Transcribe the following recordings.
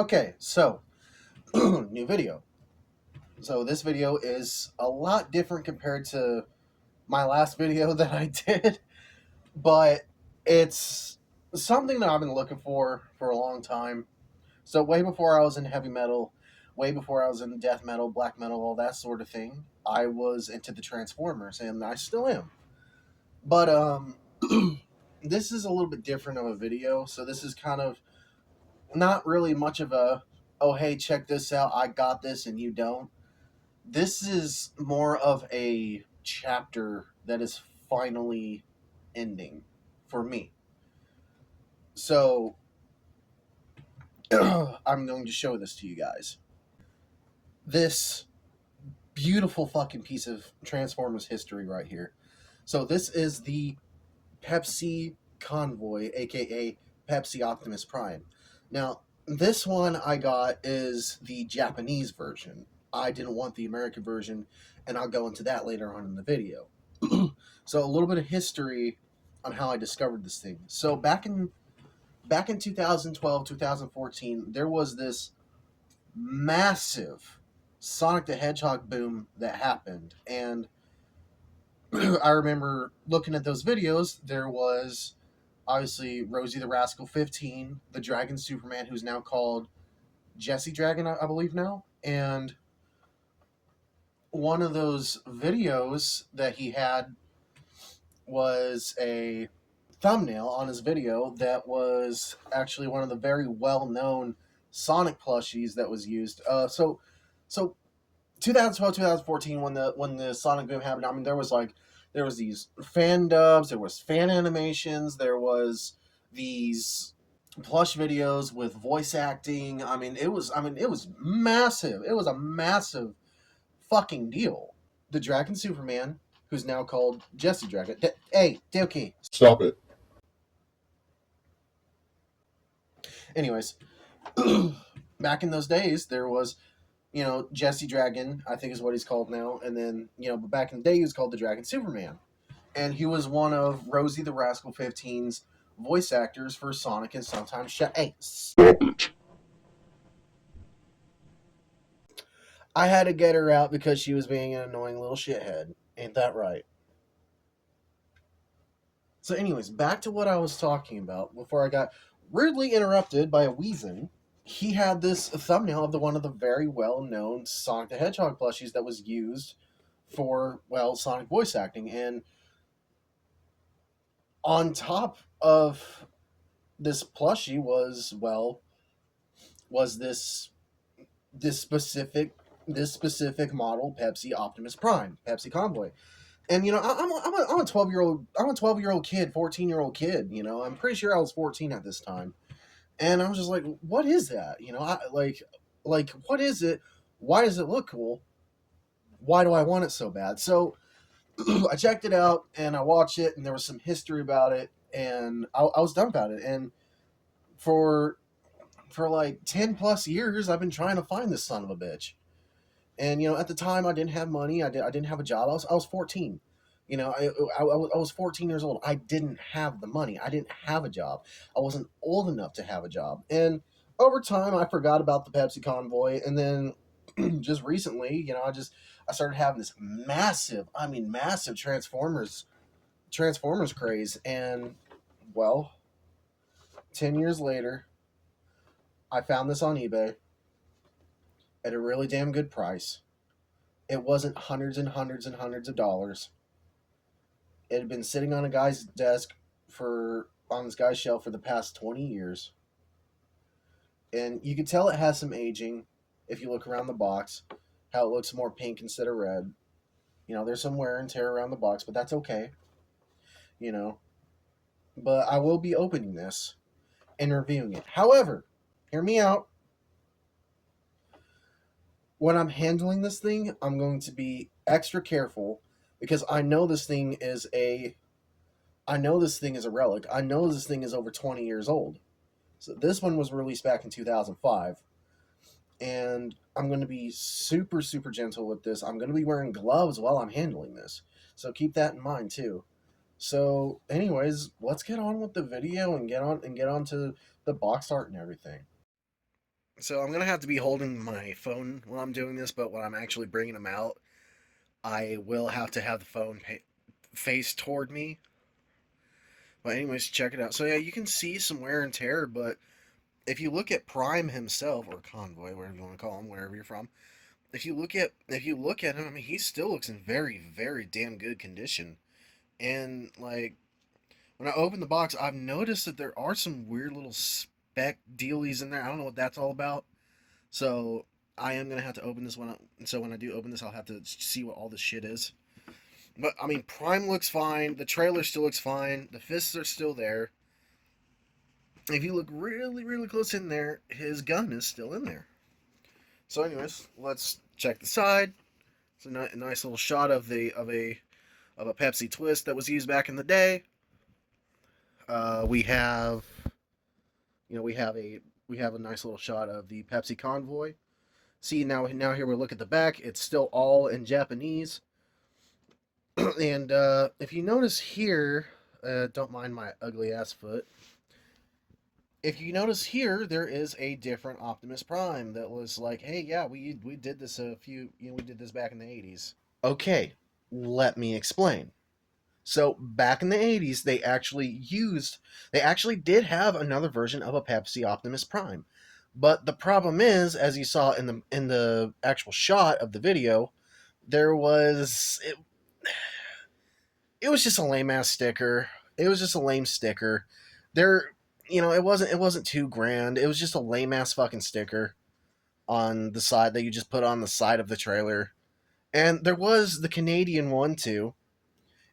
Okay, so new video. So this video is a lot different compared to my last video that I did, but it's something that I've been looking for a long time. So way before I was in heavy metal, way before I was in death metal, black metal, all that sort of thing, I was into the Transformers, and I still am. But this is a little bit different of a video. So this is kind of not really much of a, oh hey, check this out, I got this and you don't. This is more of a chapter that is finally ending for me. So I'm going to show this to you guys. This beautiful fucking piece of Transformers history right here. So this is the Pepsi Convoy, aka Pepsi Optimus Prime. Now, this one I got is the Japanese version. I didn't want the American version, and I'll go into that later on in the video. So a little bit of history on how I discovered this thing. So back in 2012, 2014, there was this massive Sonic the Hedgehog boom that happened, and I remember looking at those videos. There was obviously Rosie the Rascal 15, the Dragon Superman, who's now called Jesse Dragon, I believe now. And one of those videos that he had was a thumbnail on his video that was actually one of the very well-known Sonic plushies that was used. So 2012, 2014, when the Sonic boom happened, I mean, there was these fan dubs, there was fan animations, there was these plush videos with voice acting. It was massive. It was a massive fucking deal. The Dragon Superman, who's now called Jesse Dragon. Hey, Dookie. Stop it. Anyways, back in those days, there was, Jesse Dragon, I think is what he's called now. And then, but back in the day, he was called the Dragon Superman. And he was one of Rosie the Rascal 15's voice actors for Sonic and sometimes Hey, Stop it. I had to get her out because she was being an annoying little shithead. Ain't that right? So anyways, back to what I was talking about before I got rudely interrupted by a Weezin. He had this thumbnail of one of the very well-known Sonic the Hedgehog plushies that was used for, Sonic voice acting. And on top of this plushie was this specific model Pepsi Optimus Prime, Pepsi Convoy. And I'm a 12-year-old kid, 14-year-old kid. I'm pretty sure I was 14 at this time. And I was just like, what is that? What is it? Why does it look cool? Why do I want it so bad? So I checked it out and I watched it, and there was some history about it, and I was dumbfounded. And for like 10 plus years, I've been trying to find this son of a bitch. And at the time, I didn't have money. I didn't have a job. I was 14. I was 14 years old. I didn't have the money. I didn't have a job. I wasn't old enough to have a job. And over time, I forgot about the Pepsi Convoy. And then just recently, I started having this massive Transformers craze. And 10 years later, I found this on eBay at a really damn good price. It wasn't hundreds and hundreds and hundreds of dollars. It had been sitting on a guy's desk on this guy's shelf for the past 20 years. And you could tell it has some aging if you look around the box, how it looks more pink instead of red. There's some wear and tear around the box, but that's okay. But I will be opening this and reviewing it. However, hear me out. When I'm handling this thing, I'm going to be extra careful because I know this thing is a relic. I know this thing is over 20 years old. So this one was released back in 2005. And I'm going to be super, super gentle with this. I'm going to be wearing gloves while I'm handling this. So keep that in mind too. So anyways, let's get on with the video and get on to the box art and everything. So I'm gonna have to be holding my phone while I'm doing this, but when I'm actually bringing them out, I will have to have the phone face toward me. But anyways, check it out. So yeah, you can see some wear and tear, but if you look at Prime himself, or Convoy, whatever you want to call him, wherever you're from, if you look at him, I mean, he still looks in very, very damn good condition. And like when I open the box, I've noticed that there are some weird little spec dealies in there. I don't know what that's all about. So I am gonna have to open this one up. So when I do open this, I'll have to see what all this shit is. But I mean, Prime looks fine. The trailer still looks fine. The fists are still there. If you look really, really close in there, his gun is still in there. So, anyways, let's check the side. It's a nice little shot of a Pepsi twist that was used back in the day. We have, we have a nice little shot of the Pepsi Convoy. See now here we look at the back. It's still all in Japanese. And if you notice here, don't mind my ugly ass foot. If you notice here, there is a different Optimus Prime that was like, hey, yeah, we did this we did this back in the 80s. Okay, let me explain. So back in the 80s, they actually did have another version of a Pepsi Optimus Prime. But the problem is, as you saw in the actual shot of the video, there was it was just a lame ass sticker. It was just a lame sticker. There, it wasn't too grand. It was just a lame ass fucking sticker on the side that you just put on the side of the trailer. And there was the Canadian one too,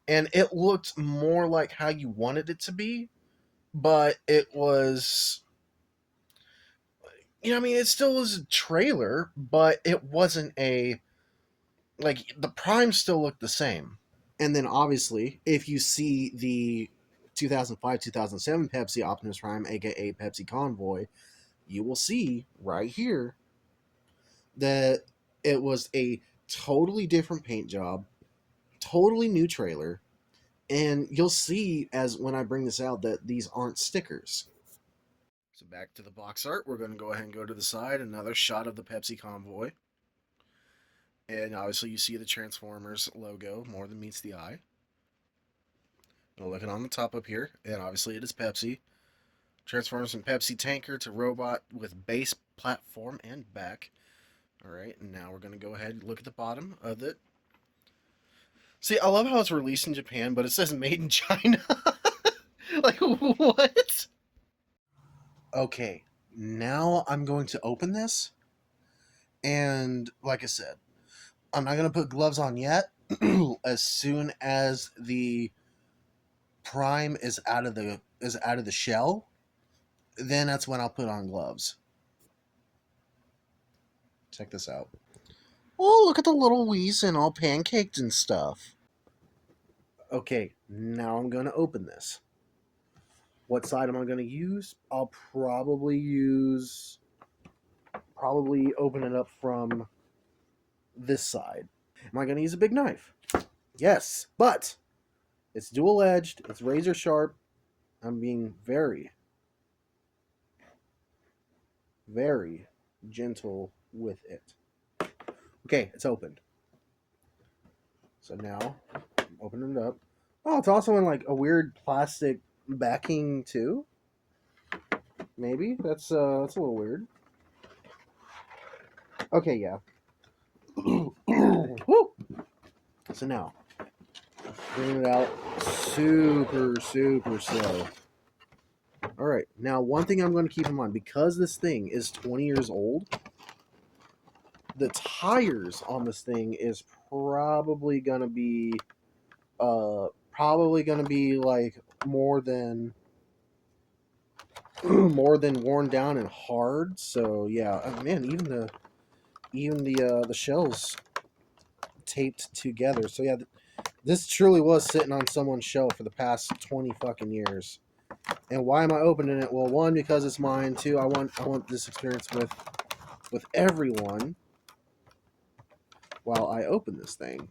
and it looked more like how you wanted it to be, but it was, I mean, it still was a trailer, but it wasn't a, like, the Prime still looked the same. And then obviously, if you see the 2005 2007 Pepsi Optimus Prime, aka Pepsi Convoy, you will see right here that it was a totally different paint job, totally new trailer, and you'll see as when I bring this out that these aren't stickers. So back to the box art, we're going to go ahead and go to the side. Another shot of the Pepsi Convoy. And obviously you see the Transformers logo more than meets the eye. And looking on the top up here, and obviously it is Pepsi. Transforms from Pepsi tanker to robot with base, platform, and back. Alright, and now we're going to go ahead and look at the bottom of it. See, I love how it's released in Japan, but it says made in China. Like, what? Okay, now I'm going to open this. And like I said, I'm not going to put gloves on yet. As soon as the Prime is out of the shell, then that's when I'll put on gloves. Check this out. Oh, look at the little Weeson all pancaked and stuff. Okay, now I'm going to open this. What side am I going to use? I'll probably open it up from this side. Am I going to use a big knife? Yes, but it's dual-edged, it's razor sharp. I'm being very, very gentle with it. Okay, it's opened. So now I'm opening it up. Oh, it's also in like a weird plastic backing too. Maybe that's a little weird. Okay, yeah. Woo! So now, bringing it out super, super slow. All right, now one thing I'm going to keep in mind, because this thing is 20 years old, the tires on this thing is probably gonna be like more than more than worn down and hard. So yeah, man, even the shells taped together. So yeah, this truly was sitting on someone's shelf for the past 20 fucking years. And why am I opening it? Well, one, because it's mine. Two, I want this experience with everyone while I open this thing.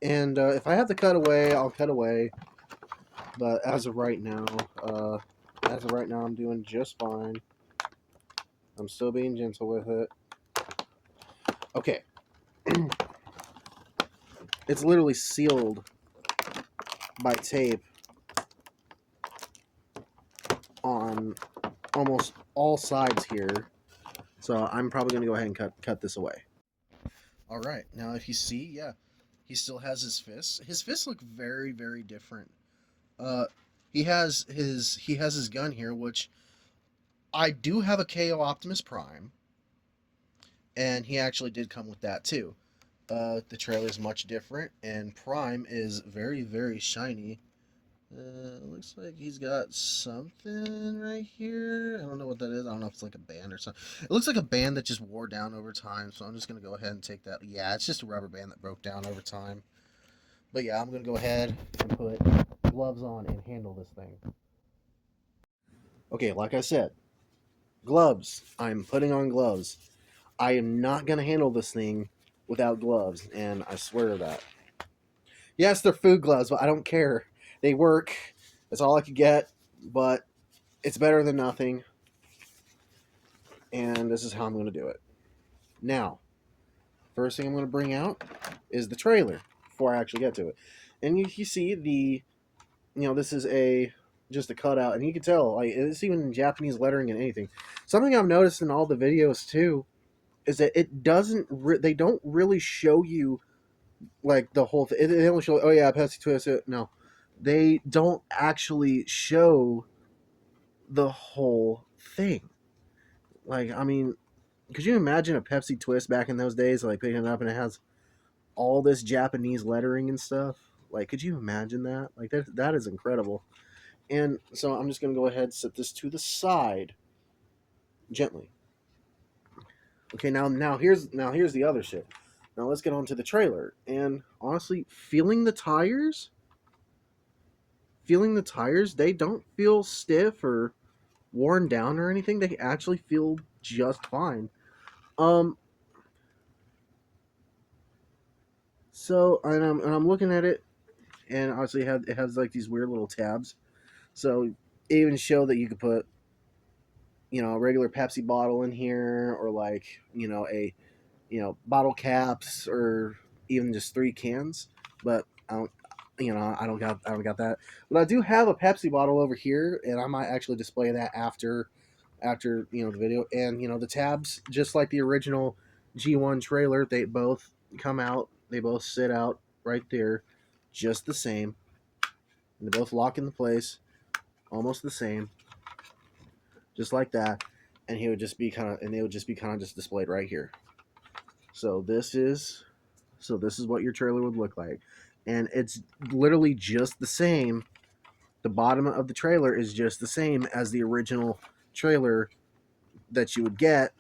And if I have to cut away, I'll cut away. But as of right now, I'm doing just fine. I'm still being gentle with it. Okay. It's literally sealed by tape on almost all sides here. So I'm probably going to go ahead and cut this away. All right. Now, if you see, yeah, he still has his fists. His fists look very, very different. Uh, he has his gun here, which I do have a KO Optimus Prime, and he actually did come with that too. The trailer is much different, and Prime is very, very shiny. Looks like he's got something right here. I don't know what that is. I don't know if it's like a band or something. It looks like a band that just wore down over time, so I'm just going to go ahead and take that. Yeah, it's just a rubber band that broke down over time. But yeah, I'm going to go ahead and put gloves on and handle this thing. Okay, like I said, gloves. I'm putting on gloves. I am not going to handle this thing without gloves, and I swear to that. Yes, they're food gloves, but I don't care. They work. That's all I could get, but it's better than nothing. And this is how I'm going to do it. Now, first thing I'm going to bring out is the trailer before I actually get to it. And you see this is just a cutout, and you can tell like it's even in Japanese lettering and anything. Something I've noticed in all the videos too is that it doesn't they don't really show you like the whole thing. They only show, oh yeah, Pepsi Twist. No, they don't actually show the whole thing. Like, I mean, could you imagine a Pepsi Twist back in those days, like picking it up and it has all this Japanese lettering and stuff? Like, could you imagine that? Like, that is incredible. And so I'm just gonna go ahead and set this to the side gently. Okay, now here's the other shit. Now let's get on to the trailer. And honestly, feeling the tires, they don't feel stiff or worn down or anything. They actually feel just fine. So and I'm looking at it, and obviously it has like these weird little tabs. So it even show that you could put a regular Pepsi bottle in here, or like a bottle caps, or even just 3 cans. But I don't got that. But I do have a Pepsi bottle over here, and I might actually display that after the video. And the tabs, just like the original G1 trailer, they both come out. They both sit out right there, just the same. And they both lock into place, almost the same, just like that. And they would just be kind of just displayed right here. So this is what your trailer would look like, and it's literally just the same. The bottom of the trailer is just the same as the original trailer that you would get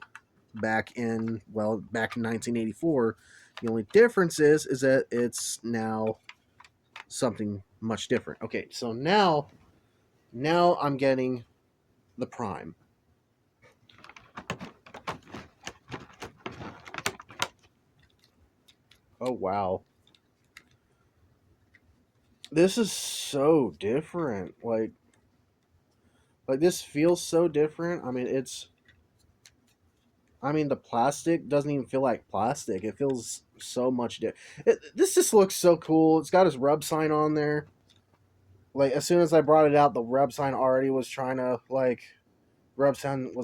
back in 1984. The only difference is that it's now something much different. Okay, so now I'm getting the Prime. Oh wow. This is so different. Like this feels so different. The plastic doesn't even feel like plastic. It feels so much different. This just looks so cool. It's got his rub sign on there. Like, as soon as I brought it out, the rub sign was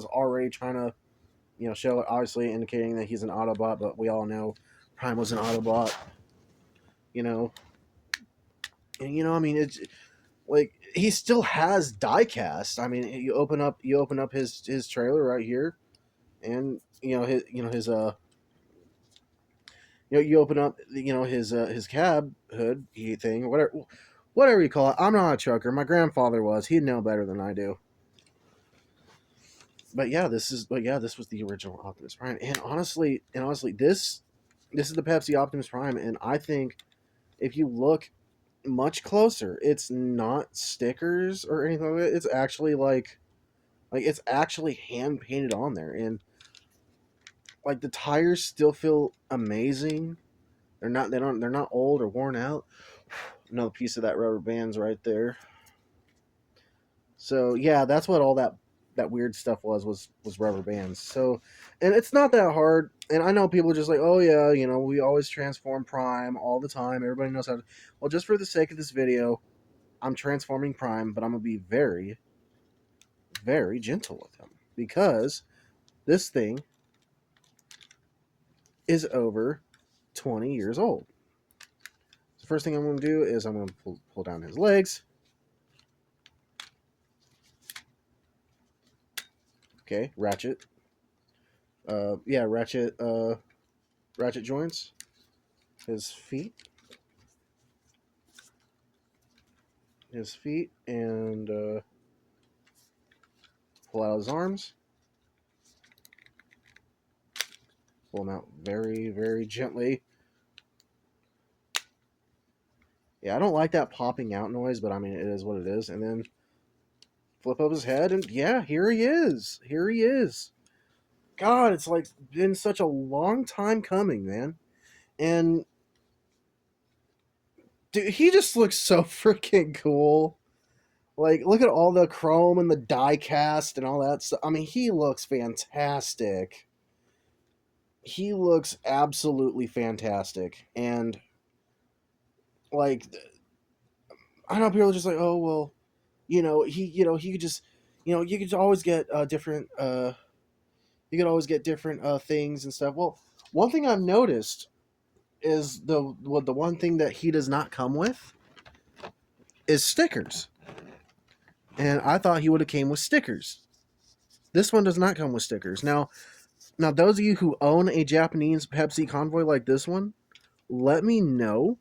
already trying to, show it, obviously indicating that he's an Autobot, but we all know Prime was an Autobot, you know. And, it's like, he still has diecast. You open up his trailer right here, and, you open up his cab hood thing, whatever you call it. I'm not a trucker. My grandfather was. He'd know better than I do. But yeah, this was the original Optimus Prime. And honestly, this is the Pepsi Optimus Prime, and I think if you look much closer, it's not stickers or anything like that. It's actually like it's actually hand painted on there, and like the tires still feel amazing. They're not old or worn out. Another piece of that rubber band's right there. So yeah, that's what all that that weird stuff was rubber bands. So, and it's not that hard. And I know people are just like, oh yeah, you know, we always transform Prime all the time. Everybody knows how to. Well, just for the sake of this video, I'm transforming Prime, but I'm gonna be very, very gentle with him because this thing is over 20 years old. The first thing I'm going to do is I'm going to pull down his legs. Okay, ratchet. Yeah, ratchet joints. His feet. And pull out his arms. Pull them out very, very gently. Yeah, I don't like that popping out noise, but I mean, it is what it is. And then flip up his head, and yeah, here he is. Here he is. God, it's like been such a long time coming, man. And dude, he just looks so freaking cool. Like, look at all the chrome and the die cast and all that stuff. I mean, he looks fantastic. He looks absolutely fantastic. And, like, I know people are just like, oh, well, he could just, you could always get you could always get different things and stuff. Well, one thing I've noticed is the one thing that he does not come with is stickers. And I thought he would have came with stickers. This one does not come with stickers. Now, those of you who own a Japanese Pepsi Convoy like this one, let me know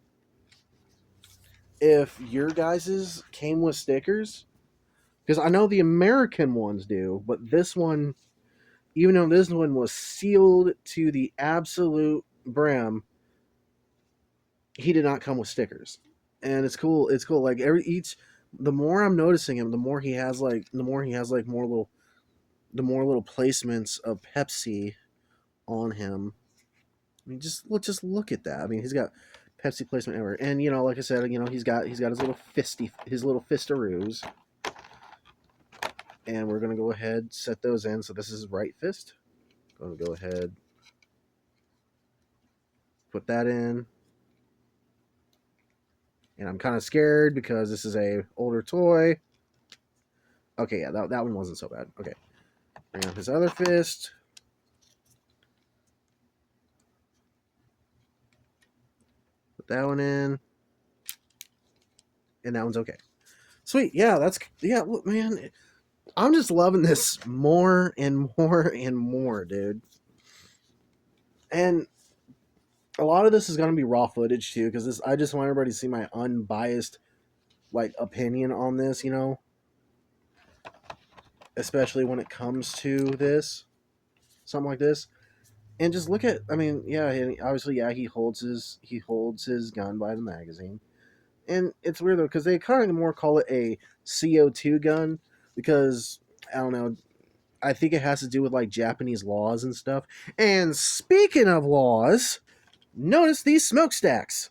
if your guys's came with stickers. Because I know the American ones do, but this one, even though this one was sealed to the absolute brim, he did not come with stickers. And it's cool. It's cool. Like the more I'm noticing him, the more he has like the more little placements of Pepsi on him. I mean, just look at that. I mean, he's got Pepsi placement everywhere, and like I said, he's got his little fistaroos, and we're gonna go ahead set those in. So this is his right fist. Gonna go ahead put that in, and I'm kind of scared because this is a older toy. Okay, yeah, that one wasn't so bad. Okay, bring up his other fist. Put that one in, and that one's okay. Sweet, yeah, look, man, I'm just loving this more and more and more, dude. And a lot of this is going to be raw footage too, because I just want everybody to see my unbiased opinion on this, especially when it comes to something like this. And just look at, I mean, yeah, obviously, yeah, he holds his gun by the magazine, and it's weird though because they kind of more call it a CO2 gun because I don't know. I think it has to do with Japanese laws and stuff. And speaking of laws, notice these smokestacks.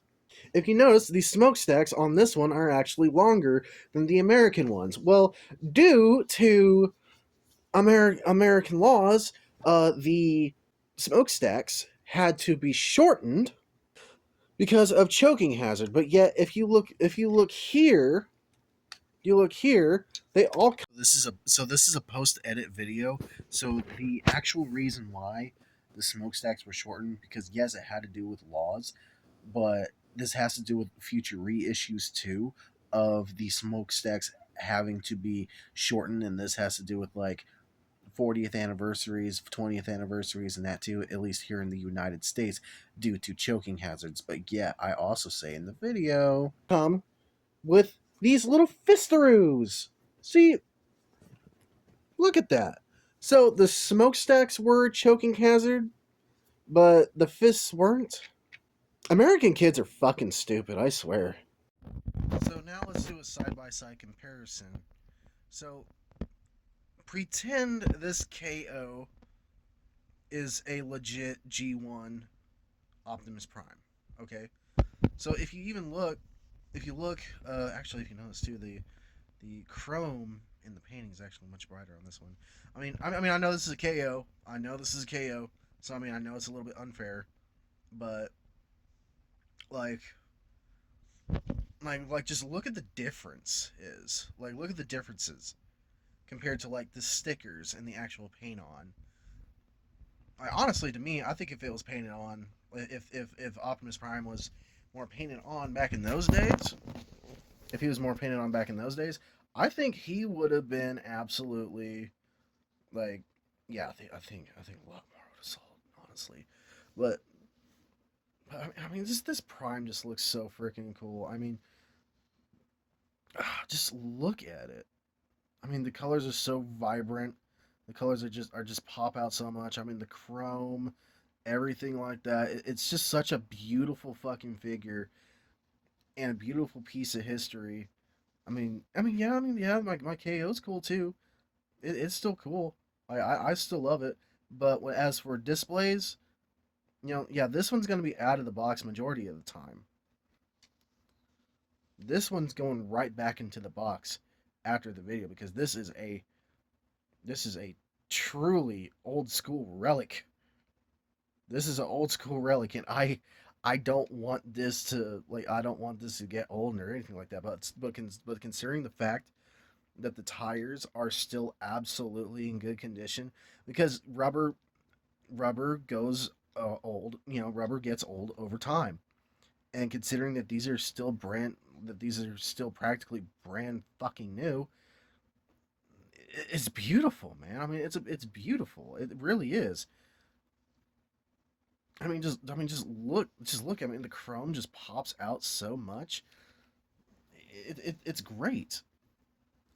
If you notice, these smokestacks on this one are actually longer than the American ones. Well, due to American laws, the smokestacks had to be shortened because of choking hazard. But yet, if you look here, they all. This is a post edit video. So the actual reason why the smokestacks were shortened because yes, it had to do with laws, but this has to do with future reissues too of the smokestacks having to be shortened, and this has to do with 40th anniversaries, 20th anniversaries, and that too, at least here in the United States, due to choking hazards. But yeah, I also say in the video, come with these little fistaroos. See, look at that. So the smokestacks were a choking hazard, but the fists weren't. American kids are fucking stupid, I swear. So now let's do a side-by-side comparison. So pretend this KO is a legit G1 Optimus Prime. Okay? So if you look, actually if you notice too, the chrome and the painting is actually much brighter on this one. I know this is a KO. I know this is a KO. So I know it's a little bit unfair, but like just look at the difference is like look at the differences compared to like the stickers and the actual paint on. Honestly, to me, I think if it was painted on, if Optimus Prime was more painted on back in those days, if he was more painted on back in those days, I think he would have been absolutely like, yeah, I think a lot more would have sold, honestly. But this Prime just looks so freaking cool. Just look at it. The colors are so vibrant. The colors are just pop out so much. The chrome, everything like that. It's just such a beautiful fucking figure and a beautiful piece of history. Yeah. My KO's cool too. It's still cool. I still love it. But as for displays, yeah, this one's gonna be out of the box majority of the time. This one's going right back into the box after the video because this is a truly old school relic. This is an old school relic, and I don't want this to get old or anything like that. But considering the fact that the tires are still absolutely in good condition, because rubber goes old. Rubber gets old over time, and considering that these are still practically brand fucking new, it's beautiful, man. It's beautiful. It really is. Just look. The chrome just pops out so much. It's great.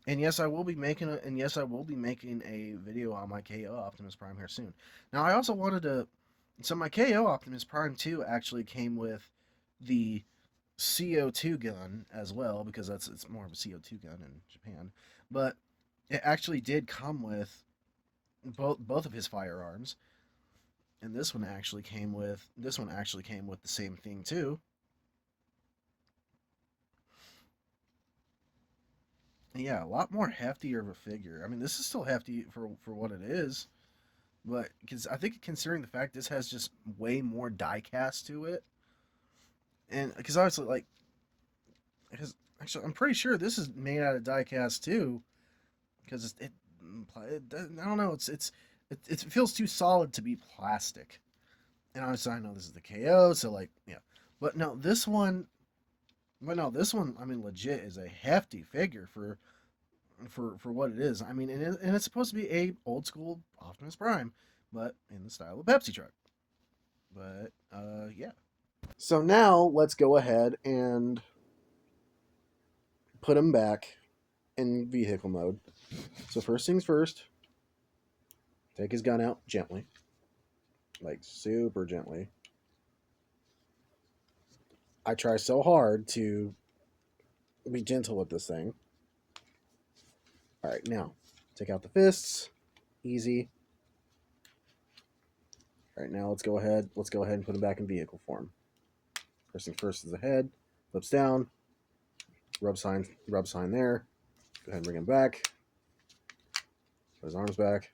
And yes, I will be making a video on my KO Optimus Prime here soon. Now, I also wanted to. So my KO Optimus Prime 2 actually came with the CO2 gun as well because it's more of a CO2 gun in Japan, but it actually did come with both of his firearms, and this one actually came with the same thing too. Yeah, a lot more heftier of a figure. This is still hefty for what it is, but because I think considering the fact this has just way more die cast to it, and because obviously because actually I'm pretty sure this is made out of die cast too, because I don't know, it feels too solid to be plastic, and obviously I know this is the KO, so yeah, but no, this one legit is a hefty figure for what it is. And it's supposed to be a old school Optimus Prime, but in the style of Pepsi truck. But yeah. So now let's go ahead and put him back in vehicle mode. So first things first, take his gun out gently, like super gently. I try so hard to be gentle with this thing. All right, now take out the fists, easy. All right, now let's go ahead and put him back in vehicle form. First thing first is the head, flips down, rub sign there. Go ahead and bring him back. Put his arms back.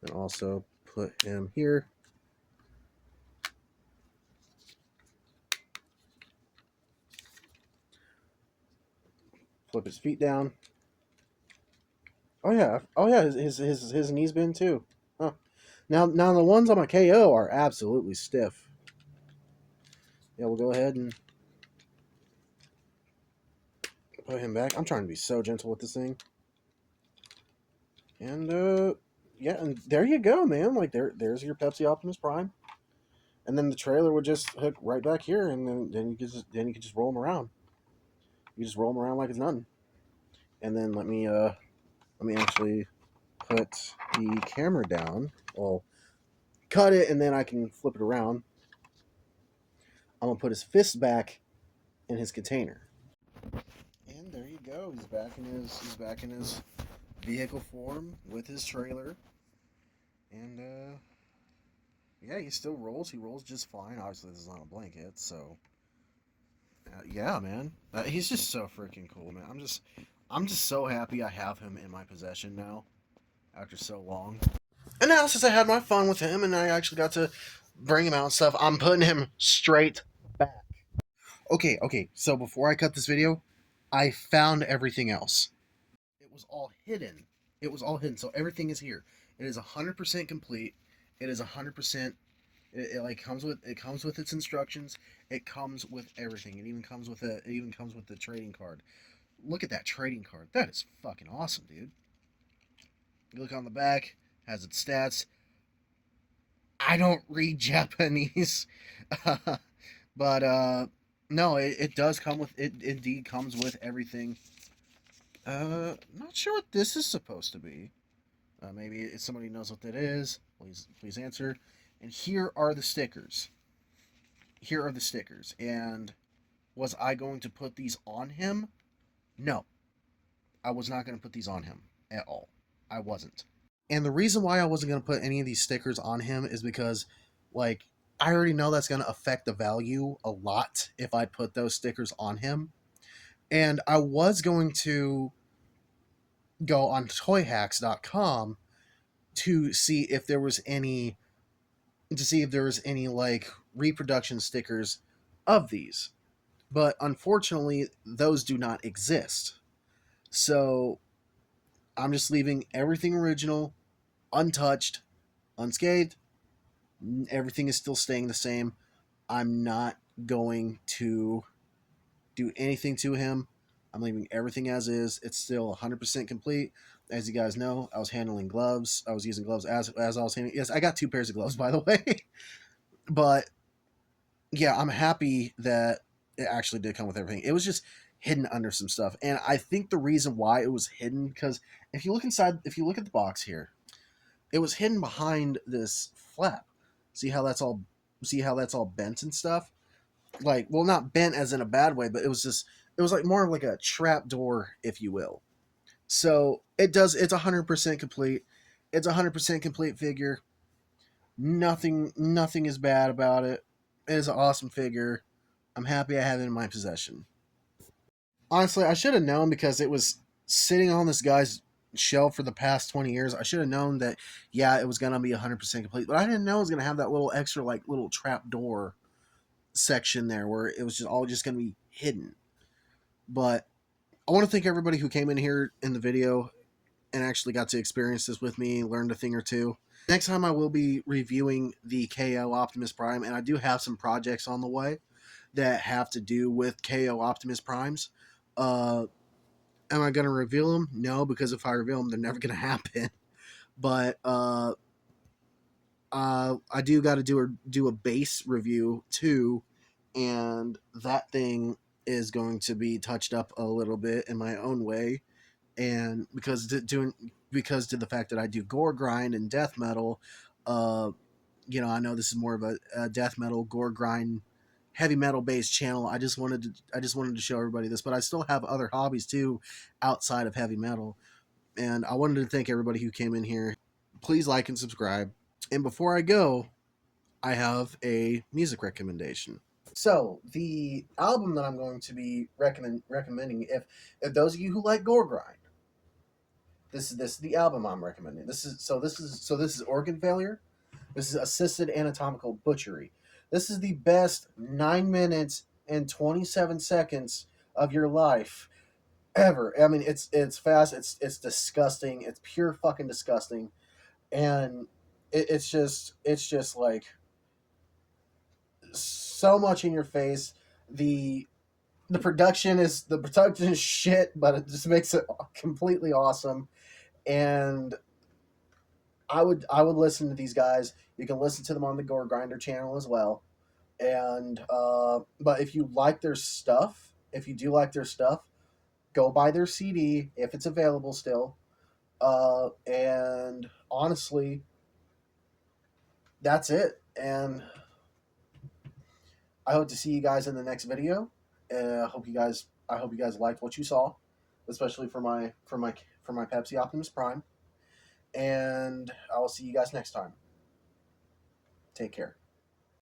And also put him here. Flip his feet down. Oh yeah. His knees bend too. Huh. Now the ones on my KO are absolutely stiff. Yeah, we'll go ahead and put him back. I'm trying to be so gentle with this thing. And yeah, and there you go, man. There's your Pepsi Optimus Prime. And then the trailer would just hook right back here, and then you could just roll them around. You just roll them around like it's nothing. And then let me actually put the camera down. Well, cut it, and then I can flip it around. I'm gonna put his fist back in his container. And there you go. He's back in his vehicle form with his trailer. And yeah, he still rolls. He rolls just fine. Obviously, this is not a blanket, so Yeah, man. He's just so freaking cool, man. I'm just so happy I have him in my possession now after so long. And now, since I had my fun with him and I actually got to bring him out and stuff, I'm putting him straight back. Okay. So before I cut this video, I found everything else. It was all hidden. It was all hidden. So everything is here. It is 100% complete. It is 100%. It comes with its instructions. It comes with everything. It even comes with the trading card. Look at that trading card. That is fucking awesome, dude. You look on the back, has its stats. I don't read Japanese, but no, it does come with it. Indeed, comes with everything. Not sure what this is supposed to be. Maybe if somebody knows what that is, please answer. And here are the stickers. Here are the stickers. And was I going to put these on him? No, I was not going to put these on him at all. I wasn't. And the reason why I wasn't going to put any of these stickers on him is because, like, I already know that's going to affect the value a lot if I put those stickers on him. And I was going to go on toyhacks.com to see if there was any like reproduction stickers of these. But unfortunately, those do not exist. So I'm just leaving everything original, untouched, unscathed. Everything is still staying the same. I'm not going to do anything to him. I'm leaving everything as is. It's still 100% complete. As you guys know, I was handling gloves. I was using gloves as I was handling. Yes, I got 2 pairs of gloves, by the way. But yeah, I'm happy that it actually did come with everything. It was just hidden under some stuff, and I think the reason why it was hidden, because if you look inside, if you look at the box here, it was hidden behind this flap. See how that's all bent and stuff? Like, well, not bent as in a bad way, but it was like more of like a trap door, if you will. So it's 100% complete. It's 100% complete figure. Nothing is bad about it. It is an awesome figure. I'm happy I have it in my possession. Honestly, I should have known because it was sitting on this guy's shelf for the past 20 years. I should have known that, yeah, it was going to be 100% complete, but I didn't know it was going to have that little extra, like, little trap door section there where it was just going to be hidden. But I want to thank everybody who came in here in the video and actually got to experience this with me, learned a thing or two. Next time I will be reviewing the KO Optimus Prime, and I do have some projects on the way that have to do with KO Optimus Primes. Am I going to reveal them? No, because if I reveal them, they're never going to happen. But I do got to do a base review too, and that thing is going to be touched up a little bit in my own way, and because to the fact that I do gore grind and death metal, I know this is more of a death metal gore grind heavy metal based channel. I just wanted to show everybody this, but I still have other hobbies too outside of heavy metal, and I wanted to thank everybody who came in here. Please like and subscribe. And before I go, I have a music recommendation. So the album that I'm going to be recommending, if those of you who like gore grind, this is the album I'm recommending. This is Organ Failure. This is Assisted Anatomical Butchery. This is the best 9 minutes and 27 seconds of your life ever. I mean, it's fast. It's disgusting. It's pure fucking disgusting, and it's just like so much in your face. The production is shit, but it just makes it completely awesome. And I would listen to these guys. You can listen to them on the Gore Grinder channel as well. And but if you like their stuff, if you do like their stuff, go buy their CD if it's available still. And honestly, that's it. And I hope to see you guys in the next video. I hope you guys liked what you saw, especially for my Pepsi Optimus Prime. And I will see you guys next time. Take care.